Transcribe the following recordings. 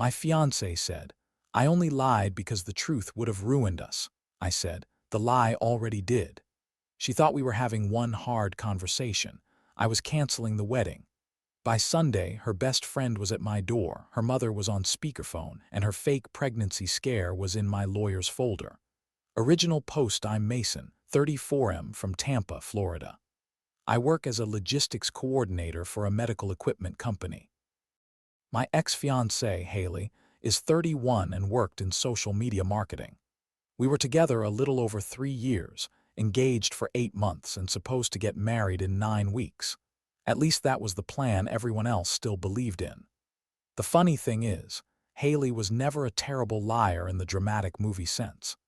My fiancé said, "I only lied because the truth would have ruined us." I said, "The lie already did." She thought we were having one hard conversation. I was canceling the wedding. By Sunday, her best friend was at my door, her mother was on speakerphone, and her fake pregnancy scare was in my lawyer's folder. Original post: I'm Mason, 34M, from Tampa, Florida. I work as a logistics coordinator for a medical equipment company. My ex-fiancée, Haley, is 31 and worked in social media marketing. We were together a little over 3 years, engaged for 8 months and supposed to get married in 9 weeks. At least that was the plan everyone else still believed in. The funny thing is, Haley was never a terrible liar in the dramatic movie sense.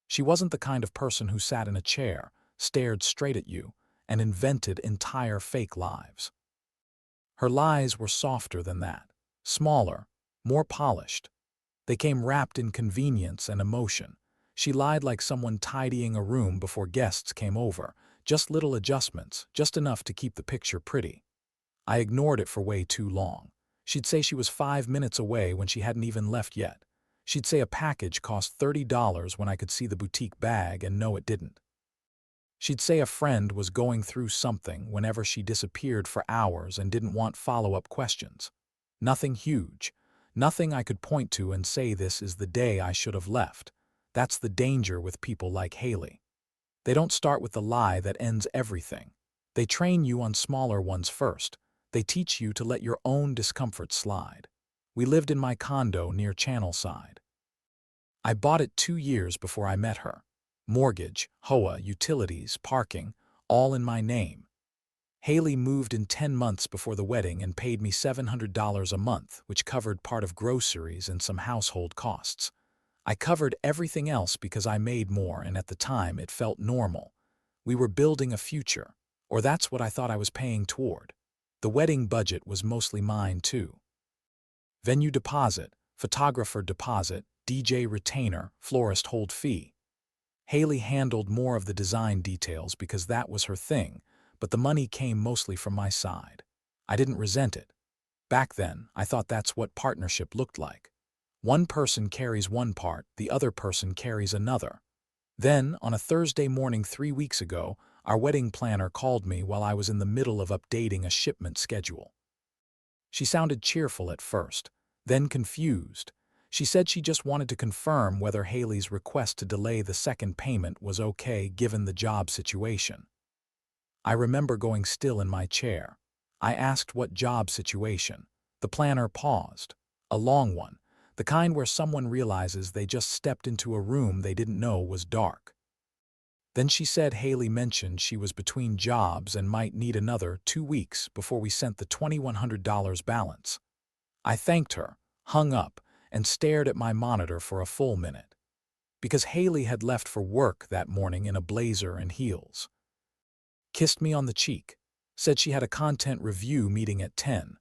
She wasn't the kind of person who sat in a chair, stared straight at you, and invented entire fake lives. Her lies were softer than that, smaller, more polished. They came wrapped in convenience and emotion. She lied like someone tidying a room before guests came over, just little adjustments, just enough to keep the picture pretty. I ignored it for way too long. She'd say she was 5 minutes away when she hadn't even left yet. She'd say a package cost $30 when I could see the boutique bag and know it didn't. She'd say a friend was going through something whenever she disappeared for hours and didn't want follow-up questions. Nothing huge, nothing I could point to and say this is the day I should have left. That's the danger with people like Haley. They don't start with the lie that ends everything. They train you on smaller ones first. They teach you to let your own discomfort slide. We lived in my condo near Channelside. I bought it 2 years before I met her. Mortgage, HOA, utilities, parking, all in my name. Haley moved in 10 months before the wedding and paid me $700 a month, which covered part of groceries and some household costs. I covered everything else because I made more, and at the time it felt normal. We were building a future, or that's what I thought I was paying toward. The wedding budget was mostly mine too. Venue deposit, photographer deposit, DJ retainer, florist hold fee. Haley handled more of the design details because that was her thing, but the money came mostly from my side. I didn't resent it. Back then, I thought that's what partnership looked like. One person carries one part, the other person carries another. Then, on a Thursday morning 3 weeks ago, our wedding planner called me while I was in the middle of updating a shipment schedule. She sounded cheerful at first, then confused. She said she just wanted to confirm whether Haley's request to delay the second payment was okay given the job situation. I remember going still in my chair. I asked what job situation. The planner paused. A long one, the kind where someone realizes they just stepped into a room they didn't know was dark. Then she said Haley mentioned she was between jobs and might need another 2 weeks before we sent the $2,100 balance. I thanked her, hung up, and stared at my monitor for a full minute. Because Haley had left for work that morning in a blazer and heels. Kissed me on the cheek, said she had a content review meeting at 10,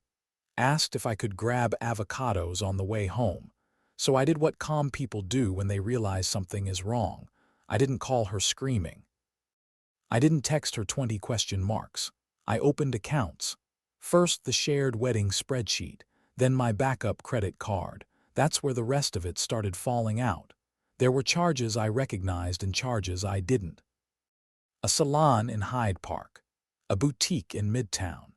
asked if I could grab avocados on the way home. So I did what calm people do when they realize something is wrong. I didn't call her screaming. I didn't text her 20 question marks. I opened accounts. First the shared wedding spreadsheet, then my backup credit card. That's where the rest of it started falling out. There were charges I recognized and charges I didn't. A salon in Hyde Park, a boutique in Midtown,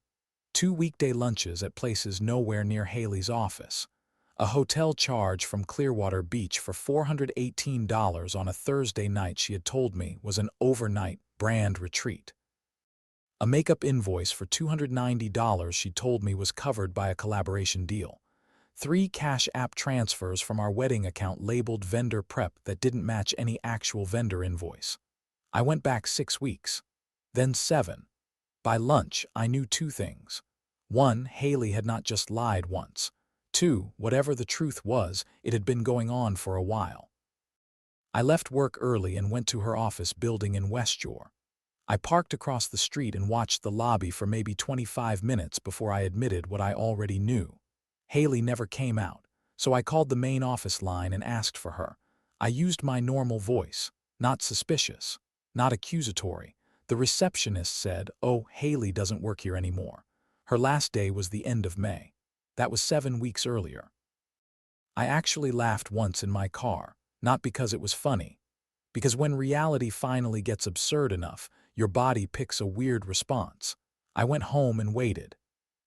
2 weekday lunches at places nowhere near Haley's office, a hotel charge from Clearwater Beach for $418 on a Thursday night she had told me was an overnight brand retreat, a makeup invoice for $290 she told me was covered by a collaboration deal, 3 Cash App transfers from our wedding account labeled vendor prep that didn't match any actual vendor invoice. I went back 6 weeks, then 7. By lunch, I knew 2 things. 1, Haley had not just lied once. 2, whatever the truth was, it had been going on for a while. I left work early and went to her office building in West Shore. I parked across the street and watched the lobby for maybe 25 minutes before I admitted what I already knew. Haley never came out, so I called the main office line and asked for her. I used my normal voice, not suspicious, not accusatory. The receptionist said, "Oh, Haley doesn't work here anymore. Her last day was the end of May." That was 7 weeks earlier. I actually laughed once in my car, not because it was funny, because when reality finally gets absurd enough, your body picks a weird response. I went home and waited.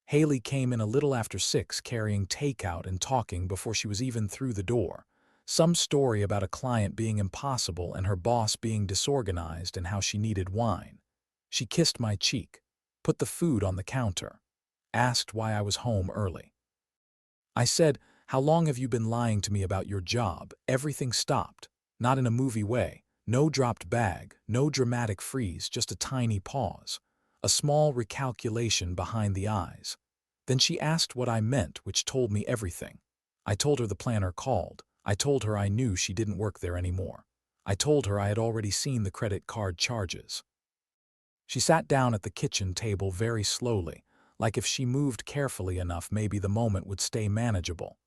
Haley came in a little after 6 carrying takeout and talking before she was even through the door. Some story about a client being impossible and her boss being disorganized and how she needed wine. She kissed my cheek, put the food on the counter, asked why I was home early. I said, "How long have you been lying to me about your job?" Everything stopped, not in a movie way. No dropped bag, no dramatic freeze, just a tiny pause. A small recalculation behind the eyes. Then she asked what I meant, which told me everything. I told her the planner called. I told her I knew she didn't work there anymore. I told her I had already seen the credit card charges. She sat down at the kitchen table very slowly, like if she moved carefully enough maybe the moment would stay manageable.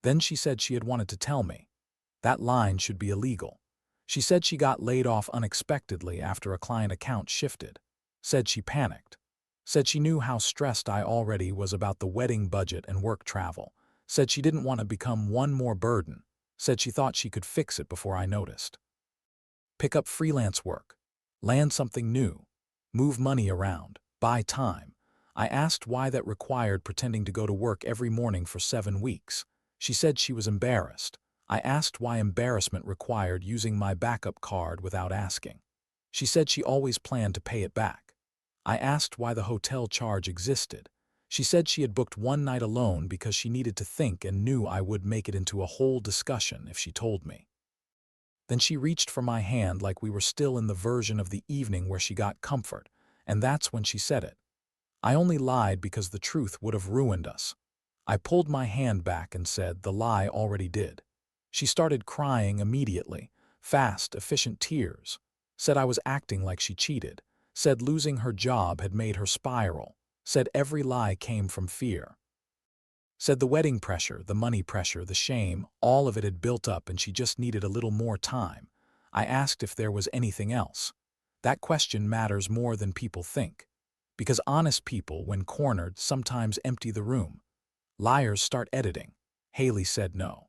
Then she said she had wanted to tell me. That line should be illegal. She said she got laid off unexpectedly after a client account shifted. Said she panicked. Said she knew how stressed I already was about the wedding budget and work travel. Said she didn't want to become one more burden. Said she thought she could fix it before I noticed. Pick up freelance work. Land something new. Move money around. Buy time. I asked why that required pretending to go to work every morning for 7 weeks. She said she was embarrassed. I asked why embarrassment required using my backup card without asking. She said she always planned to pay it back. I asked why the hotel charge existed. She said she had booked one night alone because she needed to think and knew I would make it into a whole discussion if she told me. Then she reached for my hand like we were still in the version of the evening where she got comfort, and that's when she said it. I only lied because the truth would have ruined us. I pulled my hand back and said the lie already did. She started crying immediately, fast, efficient tears. Said I was acting like she cheated. Said losing her job had made her spiral. Said every lie came from fear. Said the wedding pressure, the money pressure, the shame, all of it had built up and she just needed a little more time. I asked if there was anything else. That question matters more than people think. Because honest people, when cornered, sometimes empty the room. Liars start editing. Haley said no.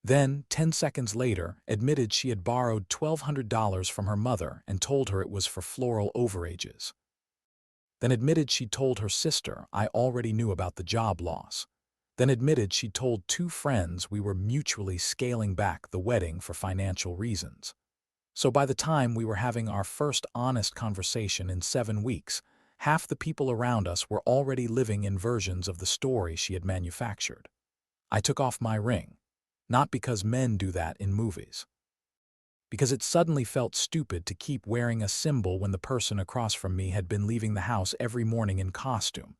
Then, 10 seconds later, admitted she had borrowed $1,200 from her mother and told her it was for floral overages. Then admitted she'd told her sister I already knew about the job loss. Then admitted she'd told 2 friends we were mutually scaling back the wedding for financial reasons. So by the time we were having our first honest conversation in 7 weeks, half the people around us were already living in versions of the story she had manufactured. I took off my ring. Not because men do that in movies. Because it suddenly felt stupid to keep wearing a symbol when the person across from me had been leaving the house every morning in costume.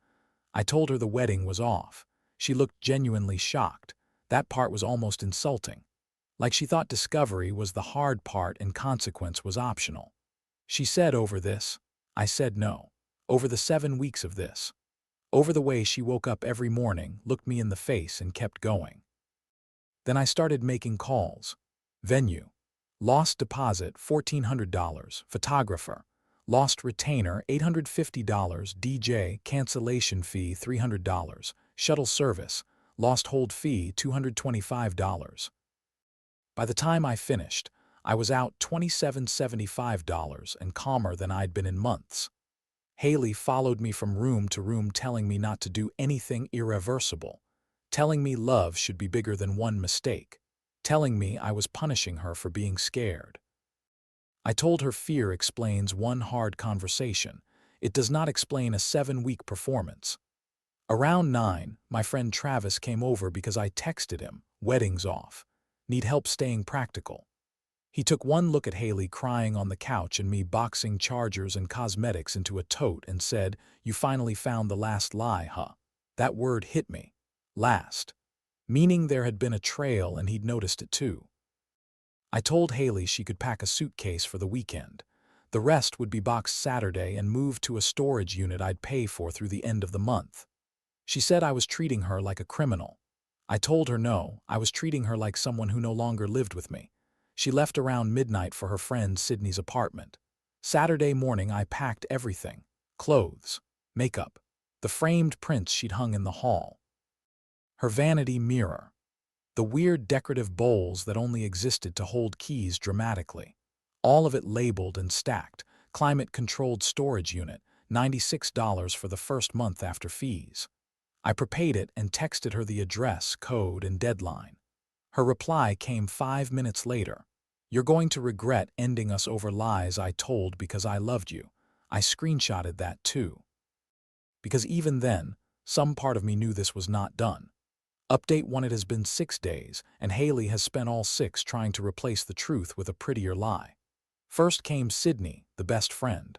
I told her the wedding was off. She looked genuinely shocked. That part was almost insulting. Like she thought discovery was the hard part and consequence was optional. She said over this. I said no. Over the 7 weeks of this. Over the way she woke up every morning, looked me in the face and kept going. Then I started making calls. Venue. Lost deposit, $1,400. Photographer. Lost retainer, $850. DJ. Cancellation fee, $300. Shuttle service. Lost hold fee, $225. By the time I finished, I was out $2,775 and calmer than I'd been in months. Haley followed me from room to room telling me not to do anything irreversible. Telling me love should be bigger than one mistake, telling me I was punishing her for being scared. I told her fear explains one hard conversation. It does not explain a 7-week performance. Around 9, my friend Travis came over because I texted him, "Wedding's off. Need help staying practical." He took one look at Haley crying on the couch and me boxing chargers and cosmetics into a tote and said, "You finally found the last lie, huh?" That word hit me. Last. Meaning there had been a trail and he'd noticed it too. I told Haley she could pack a suitcase for the weekend. The rest would be boxed Saturday and moved to a storage unit I'd pay for through the end of the month. She said I was treating her like a criminal. I told her no, I was treating her like someone who no longer lived with me. She left around midnight for her friend Sydney's apartment. Saturday morning I packed everything. Clothes, makeup, the framed prints she'd hung in the hall. Her vanity mirror. The weird decorative bowls that only existed to hold keys dramatically. All of it labeled and stacked. Climate-controlled storage unit, $96 for the first month after fees. I prepaid it and texted her the address, code, and deadline. Her reply came 5 minutes later. "You're going to regret ending us over lies I told because I loved you." I screenshotted that too. Because even then, some part of me knew this was not done. Update 1: It has been 6 days, and Haley has spent all 6 trying to replace the truth with a prettier lie. First came Sydney, the best friend.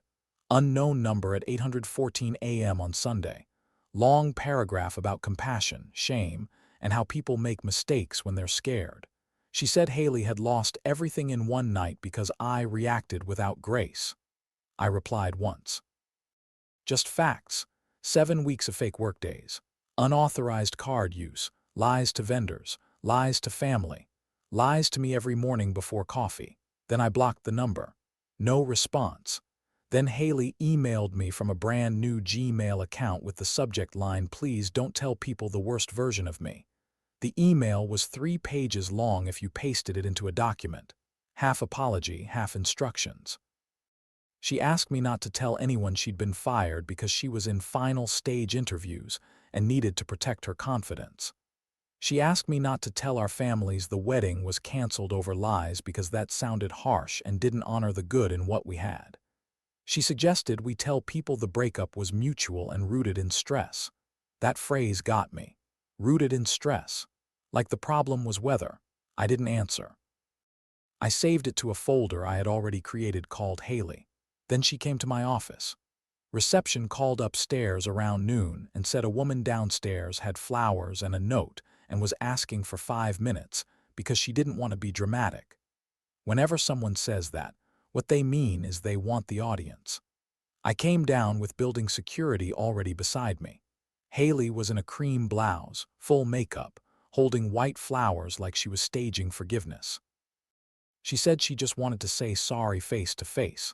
Unknown number at 8:14 a.m. on Sunday. Long paragraph about compassion, shame, and how people make mistakes when they're scared. She said Haley had lost everything in one night because I reacted without grace. I replied once. Just facts. 7 weeks of fake workdays. Unauthorized card use. Lies to vendors. Lies to family. Lies to me every morning before coffee. Then I blocked the number. No response. Then Haley emailed me from a brand new Gmail account with the subject line, "Please don't tell people the worst version of me." The email was 3 pages long if you pasted it into a document. Half apology, half instructions. She asked me not to tell anyone she'd been fired because she was in final stage interviews and needed to protect her confidence. She asked me not to tell our families the wedding was canceled over lies because that sounded harsh and didn't honor the good in what we had. She suggested we tell people the breakup was mutual and rooted in stress. That phrase got me. Rooted in stress. Like the problem was weather. I didn't answer. I saved it to a folder I had already created called Haley. Then she came to my office. Reception called upstairs around noon and said a woman downstairs had flowers and a note and was asking for 5 minutes because she didn't want to be dramatic. Whenever someone says that, what they mean is they want the audience. I came down with building security already beside me. Haley was in a cream blouse, full makeup, holding white flowers like she was staging forgiveness. She said she just wanted to say sorry face to face.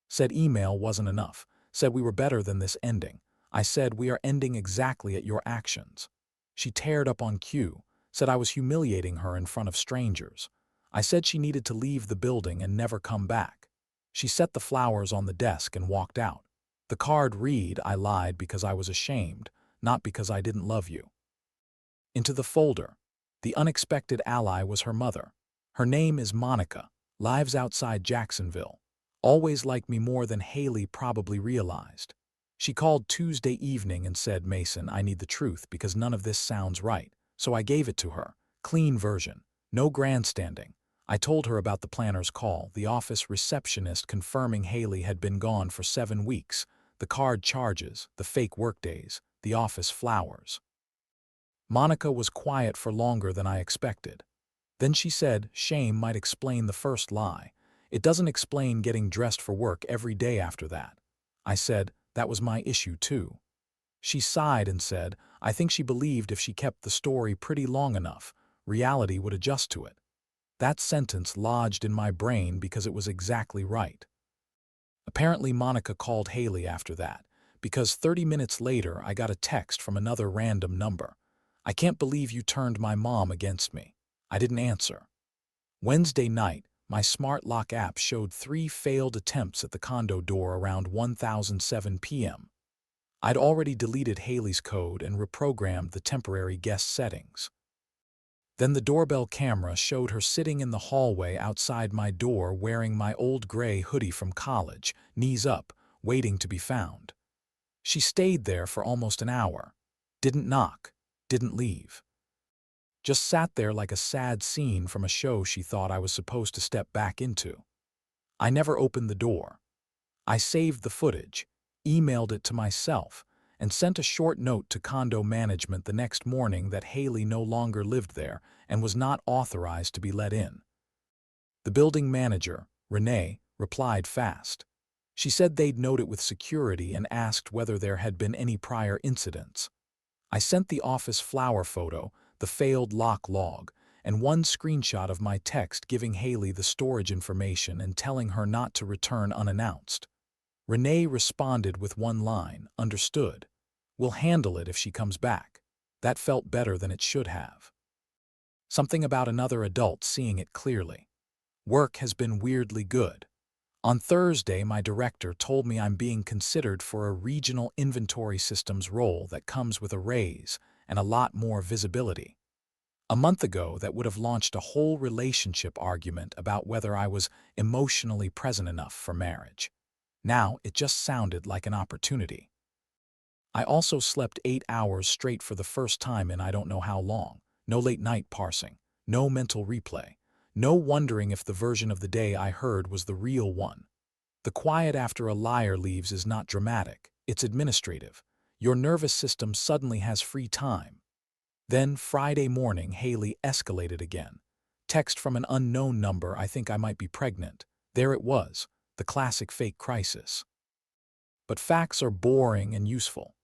Said email wasn't enough. Said we were better than this ending. I said we are ending exactly at your actions. She teared up on cue. Said I was humiliating her in front of strangers. I said she needed to leave the building and never come back. She set the flowers on the desk and walked out. The card read, "I lied because I was ashamed, not because I didn't love you." Into the folder. The unexpected ally was her mother. Her name is Monica, lives outside Jacksonville. Always liked me more than Haley probably realized. She called Tuesday evening and said, "Mason, I need the truth because none of this sounds right." So I gave it to her. Clean version. No grandstanding. I told her about the planner's call, the office receptionist confirming Haley had been gone for 7 weeks, the card charges, the fake workdays, the office flowers. Monica was quiet for longer than I expected. Then she said, "Shame might explain the first lie. It doesn't explain getting dressed for work every day after that." I said, "That was my issue too." She sighed and said, "I think she believed if she kept the story pretty long enough, reality would adjust to it." That sentence lodged in my brain because it was exactly right. Apparently Monica called Haley after that, because 30 minutes later I got a text from another random number. "I can't believe you turned my mom against me." I didn't answer. Wednesday night, my smart lock app showed 3 failed attempts at the condo door around 1007 p.m. I'd already deleted Haley's code and reprogrammed the temporary guest settings. Then the doorbell camera showed her sitting in the hallway outside my door wearing my old gray hoodie from college, knees up, waiting to be found. She stayed there for almost an hour. Didn't knock. Didn't leave. Just sat there like a sad scene from a show she thought I was supposed to step back into. I never opened the door. I saved the footage, emailed it to myself, and sent a short note to condo management the next morning that Haley no longer lived there and was not authorized to be let in. The building manager, Renee, replied fast. She said they'd note it with security and asked whether there had been any prior incidents. I sent the office flower photo, the failed lock log, and one screenshot of my text giving Haley the storage information and telling her not to return unannounced. Renee responded with one line, "Understood. We'll handle it if she comes back." That felt better than it should have. Something about another adult seeing it clearly. Work has been weirdly good. On Thursday, my director told me I'm being considered for a regional inventory systems role that comes with a raise and a lot more visibility. A month ago, that would have launched a whole relationship argument about whether I was emotionally present enough for marriage. Now, it just sounded like an opportunity. I also slept 8 hours straight for the first time in I don't know how long. No late night parsing, no mental replay, no wondering if the version of the day I heard was the real one. The quiet after a liar leaves is not dramatic, it's administrative. Your nervous system suddenly has free time. Then, Friday morning, Haley escalated again. Text from an unknown number, I think I might be pregnant. There it was, the classic fake crisis. But facts are boring and useful.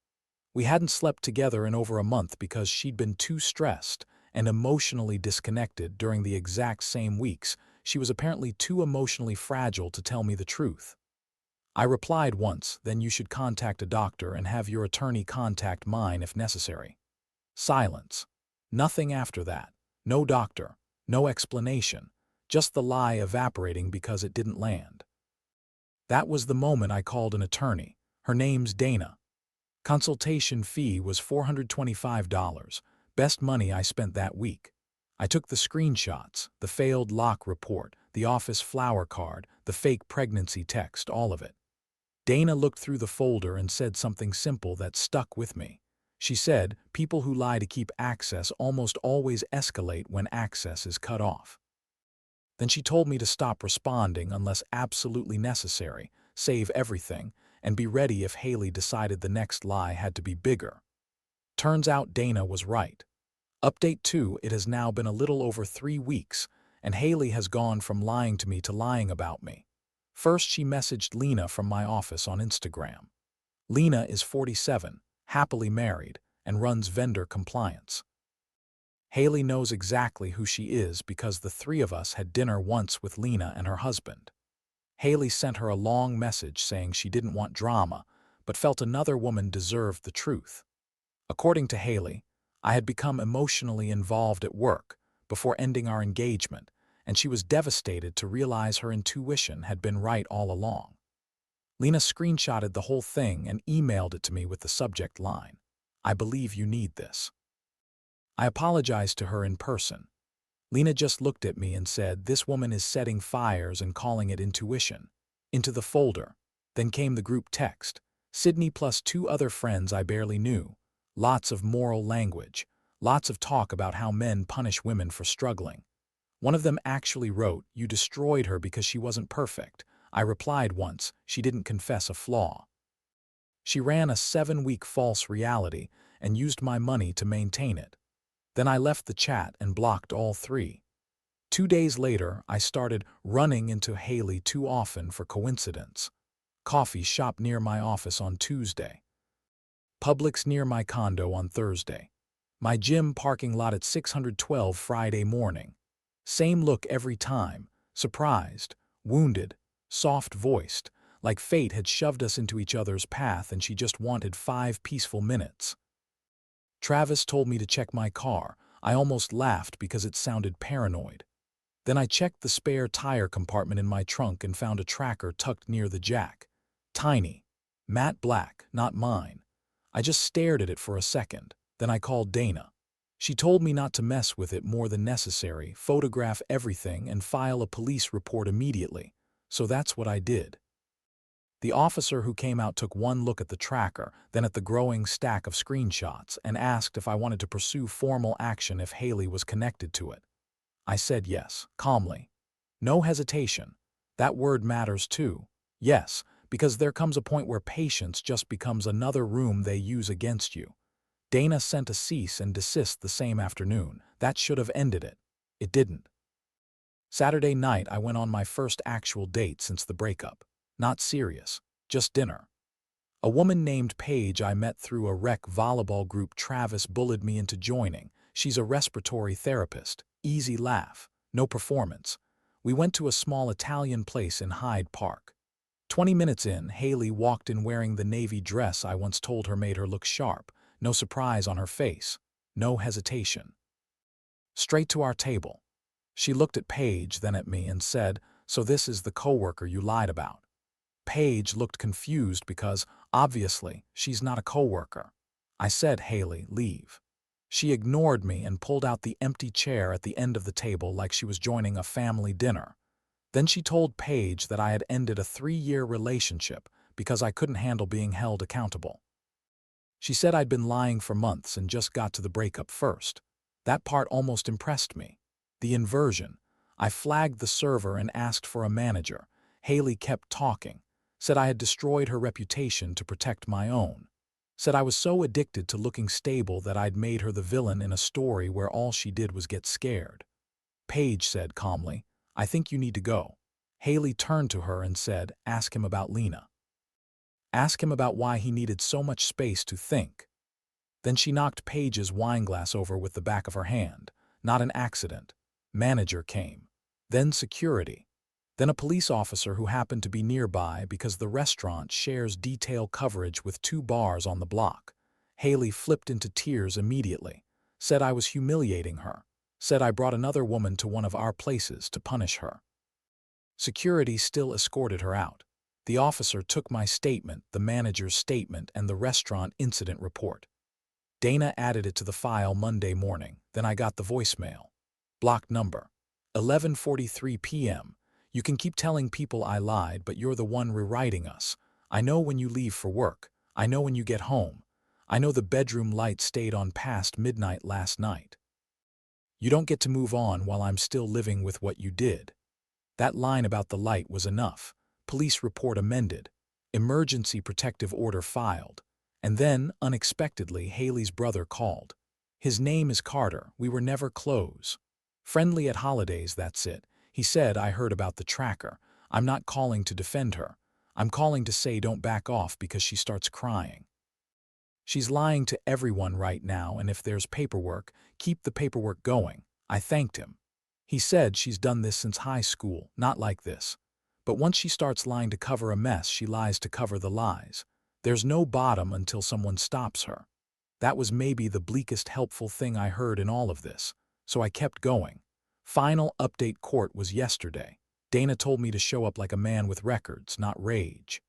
We hadn't slept together in over a month because she'd been too stressed and emotionally disconnected during the exact same weeks. She was apparently too emotionally fragile to tell me the truth. I replied once, then you should contact a doctor and have your attorney contact mine if necessary. Silence. Nothing after that. No doctor. No explanation. Just the lie evaporating because it didn't land. That was the moment I called an attorney. Her name's Dana. Consultation fee was $425, best money I spent that week. I took the screenshots, the failed lock report, the office flower card, the fake pregnancy text, all of it. Dana looked through the folder and said something simple that stuck with me. She said, people who lie to keep access almost always escalate when access is cut off. Then she told me to stop responding unless absolutely necessary, save everything, and be ready if Haley decided the next lie had to be bigger. Turns out Dana was right. Update 2, it has now been a little over 3 weeks, and Haley has gone from lying to me to lying about me. First, she messaged Lena from my office on Instagram. Lena is 47, happily married, and runs vendor compliance. Haley knows exactly who she is because the three of us had dinner once with Lena and her husband. Haley sent her a long message saying she didn't want drama, but felt another woman deserved the truth. According to Haley, I had become emotionally involved at work before ending our engagement, and she was devastated to realize her intuition had been right all along. Lena screenshotted the whole thing and emailed it to me with the subject line, "I believe you need this." I apologized to her in person. Lena just looked at me and said, "This woman is setting fires and calling it intuition." Into the folder. Then came the group text. Sydney plus 2 other friends I barely knew. Lots of moral language. Lots of talk about how men punish women for struggling. One of them actually wrote, "You destroyed her because she wasn't perfect." I replied once, "She didn't confess a flaw." She ran a 7-week false reality and used my money to maintain it. Then I left the chat and blocked all 3. 2 days later, I started running into Haley too often for coincidence. Coffee shop near my office on Tuesday. Publix near my condo on Thursday. My gym parking lot at 612 Friday morning. Same look every time, surprised, wounded, soft-voiced, like fate had shoved us into each other's path and she just wanted 5 peaceful minutes. Travis told me to check my car. I almost laughed because it sounded paranoid. Then I checked the spare tire compartment in my trunk and found a tracker tucked near the jack. Tiny. Matte black, not mine. I just stared at it for a second. Then I called Dana. She told me not to mess with it more than necessary, photograph everything, and file a police report immediately. So that's what I did. The officer who came out took one look at the tracker, then at the growing stack of screenshots, and asked if I wanted to pursue formal action if Haley was connected to it. I said yes, calmly. No hesitation. That word matters too. Yes, because there comes a point where patience just becomes another room they use against you. Dana sent a cease and desist the same afternoon. That should have ended it. It didn't. Saturday night, I went on my first actual date since the breakup. Not serious, just dinner. A woman named Paige I met through a rec volleyball group Travis bullied me into joining. She's a respiratory therapist. Easy laugh. No performance. We went to a small Italian place in Hyde Park. 20 minutes in, Haley walked in wearing the navy dress I once told her made her look sharp. No surprise on her face. No hesitation. straight to our table. She looked at Paige, then at me, and said, "So this is the coworker you lied about." Paige looked confused because, obviously, she's not a coworker. I said, "Haley, leave." She ignored me and pulled out the empty chair at the end of the table like she was joining a family dinner. Then she told Paige that I had ended a 3-year relationship because I couldn't handle being held accountable. She said I'd been lying for months and just got to the breakup first. That part almost impressed me. The inversion. I flagged the server and asked for a manager. Haley kept talking, said I had destroyed her reputation to protect my own. Said I was so addicted to looking stable that I'd made her the villain in a story where all she did was get scared. Paige said calmly, "I think you need to go." Haley turned to her and said, "Ask him about Lena. Ask him about why he needed so much space to think." Then she knocked Paige's wineglass over with the back of her hand. Not an accident. Manager came. Then security. Then a police officer who happened to be nearby because the restaurant shares detail coverage with 2 bars on the block. Haley flipped into tears immediately. Said I was humiliating her. Said I brought another woman to one of our places to punish her. Security still escorted her out. The officer took my statement, the manager's statement, and the restaurant incident report. Dana added it to the file Monday morning. Then I got the voicemail. Blocked number. 11:43 p.m. "You can keep telling people I lied, but you're the one rewriting us. I know when you leave for work. I know when you get home. I know the bedroom light stayed on past midnight last night. You don't get to move on while I'm still living with what you did." That line about the light was enough. Police report amended. Emergency protective order filed. And then, unexpectedly, Haley's brother called. "His name is Carter. We were never close. Friendly at holidays, that's it. He said, 'I heard about the tracker. I'm not calling to defend her. I'm calling to say don't back off because she starts crying. She's lying to everyone right now, and if there's paperwork, keep the paperwork going.'" I thanked him. He said she's done this since high school, not like this. But once she starts lying to cover a mess, she lies to cover the lies. There's no bottom until someone stops her. That was maybe the bleakest helpful thing I heard in all of this, so I kept going. Final update: court was yesterday. Dana told me to show up like a man with records, not rage.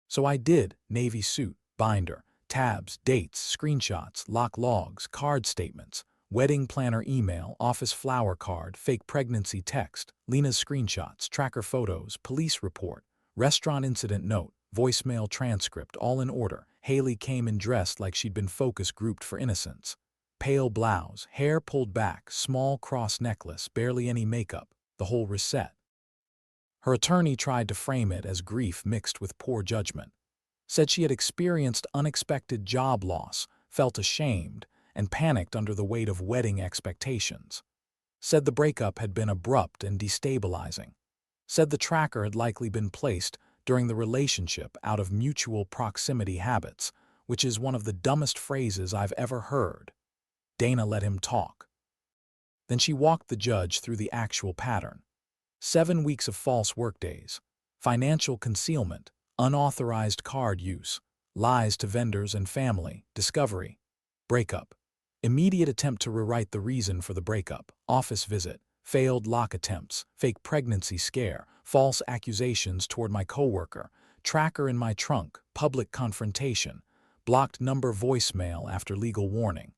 So I did. Navy suit, binder, tabs, dates, screenshots, lock logs, card statements, wedding planner email, office flower card, fake pregnancy text, Lena's screenshots, tracker photos, police report, restaurant incident note, voicemail transcript, all in order. Haley came in dressed like she'd been focus grouped for innocence. Pale blouse, hair pulled back, small cross necklace, barely any makeup, the whole reset. Her attorney tried to frame it as grief mixed with poor judgment. Said she had experienced unexpected job loss, felt ashamed, and panicked under the weight of wedding expectations. Said the breakup had been abrupt and destabilizing. Said the tracker had likely been placed during the relationship out of mutual proximity habits, which is one of the dumbest phrases I've ever heard. Dana let him talk. Then she walked the judge through the actual pattern. 7 weeks of false workdays, financial concealment, unauthorized card use, lies to vendors and family, discovery, breakup, immediate attempt to rewrite the reason for the breakup, office visit, failed lock attempts, fake pregnancy scare, false accusations toward my coworker, tracker in my trunk, public confrontation, blocked number voicemail after legal warning.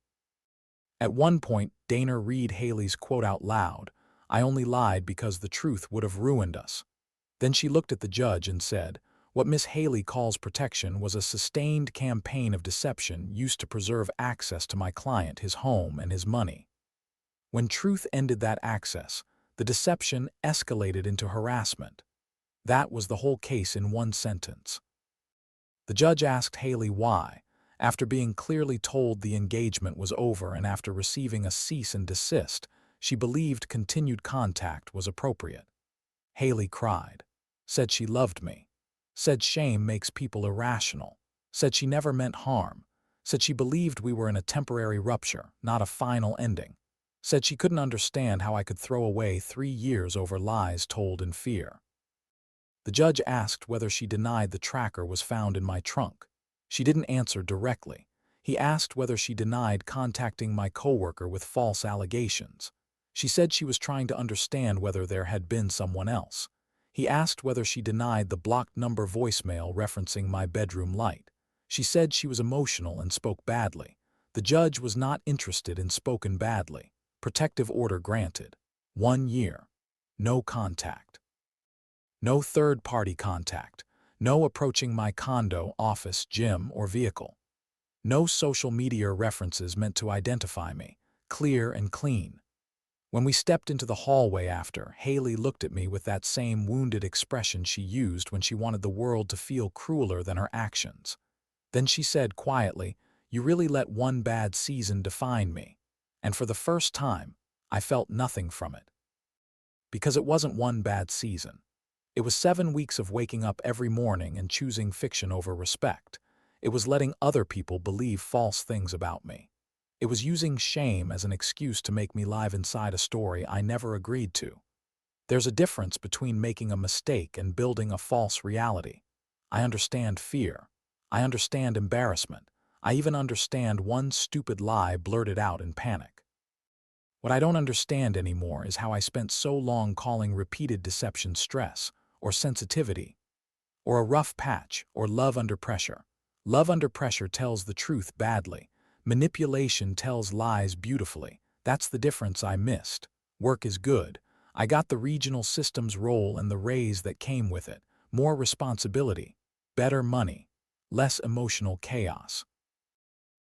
At one point, Dana read Haley's quote out loud, "I only lied because the truth would have ruined us." Then she looked at the judge and said, "What Miss Haley calls protection was a sustained campaign of deception used to preserve access to my client, his home, and his money. When truth ended that access, the deception escalated into harassment. That was the whole case in one sentence." The judge asked Haley why, after being clearly told the engagement was over and after receiving a cease and desist, she believed continued contact was appropriate. Haley cried. Said she loved me. Said shame makes people irrational. Said she never meant harm. Said she believed we were in a temporary rupture, not a final ending. Said she couldn't understand how I could throw away 3 years over lies told in fear. The judge asked whether she denied the tracker was found in my trunk. She didn't answer directly. He asked whether she denied contacting my coworker with false allegations. She said she was trying to understand whether there had been someone else. He asked whether she denied the blocked number voicemail referencing my bedroom light. She said she was emotional and spoke badly. The judge was not interested in spoken badly. Protective order granted. 1 year. No contact. No third-party contact. No approaching my condo, office, gym, or vehicle. No social media references meant to identify me. Clear and clean. When we stepped into the hallway after, Haley looked at me with that same wounded expression she used when she wanted the world to feel crueler than her actions. Then she said quietly, "You really let one bad season define me." And for the first time, I felt nothing from it. Because it wasn't one bad season. It was 7 weeks of waking up every morning and choosing fiction over respect. It was letting other people believe false things about me. It was using shame as an excuse to make me live inside a story I never agreed to. There's a difference between making a mistake and building a false reality. I understand fear. I understand embarrassment. I even understand one stupid lie blurted out in panic. What I don't understand anymore is how I spent so long calling repeated deception stress, or sensitivity, or a rough patch, or love under pressure. Love under pressure tells the truth badly. Manipulation tells lies beautifully. That's the difference I missed. Work is good. I got the regional systems role and the raise that came with it. More responsibility. Better money. Less emotional chaos.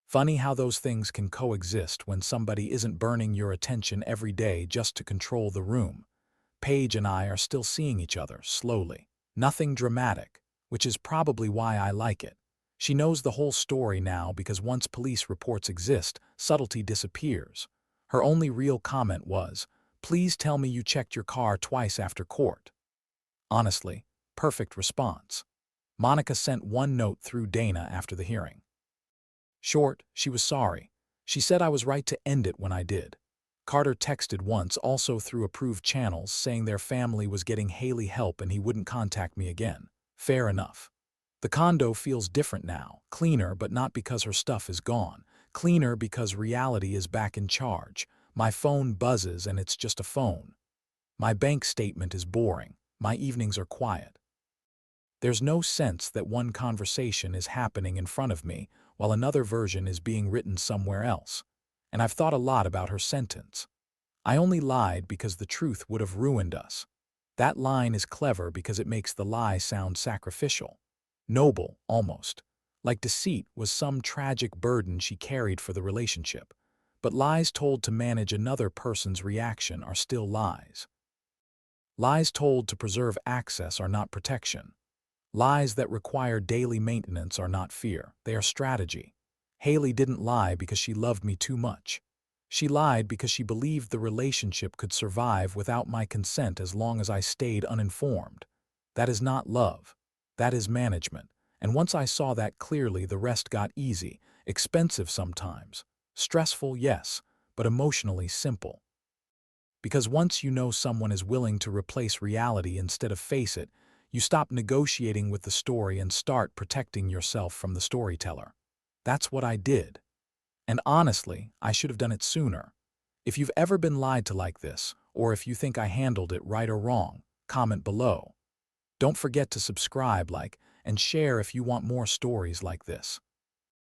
Funny how those things can coexist when somebody isn't burning your attention every day just to control the room. Paige and I are still seeing each other, slowly. Nothing dramatic, which is probably why I like it. She knows the whole story now because once police reports exist, subtlety disappears. Her only real comment was, "Please tell me you checked your car twice after court." Honestly, perfect response. Monica sent one note through Dana after the hearing. Short, she was sorry. She said I was right to end it when I did. Carter texted once, also through approved channels, saying their family was getting Haley help and he wouldn't contact me again. Fair enough. The condo feels different now, cleaner, but not because her stuff is gone. Cleaner because reality is back in charge. My phone buzzes and it's just a phone. My bank statement is boring. My evenings are quiet. There's no sense that one conversation is happening in front of me while another version is being written somewhere else. And I've thought a lot about her sentence. "I only lied because the truth would have ruined us." That line is clever because it makes the lie sound sacrificial. Noble, almost. Like deceit was some tragic burden she carried for the relationship. But lies told to manage another person's reaction are still lies. Lies told to preserve access are not protection. Lies that require daily maintenance are not fear, they are strategy. Haley didn't lie because she loved me too much. She lied because she believed the relationship could survive without my consent as long as I stayed uninformed. That is not love. That is management. And once I saw that clearly, the rest got easy, expensive sometimes. Stressful, yes, but emotionally simple. Because once you know someone is willing to replace reality instead of face it, you stop negotiating with the story and start protecting yourself from the storyteller. That's what I did. And honestly, I should have done it sooner. If you've ever been lied to like this, or if you think I handled it right or wrong, comment below. Don't forget to subscribe, like, and share if you want more stories like this.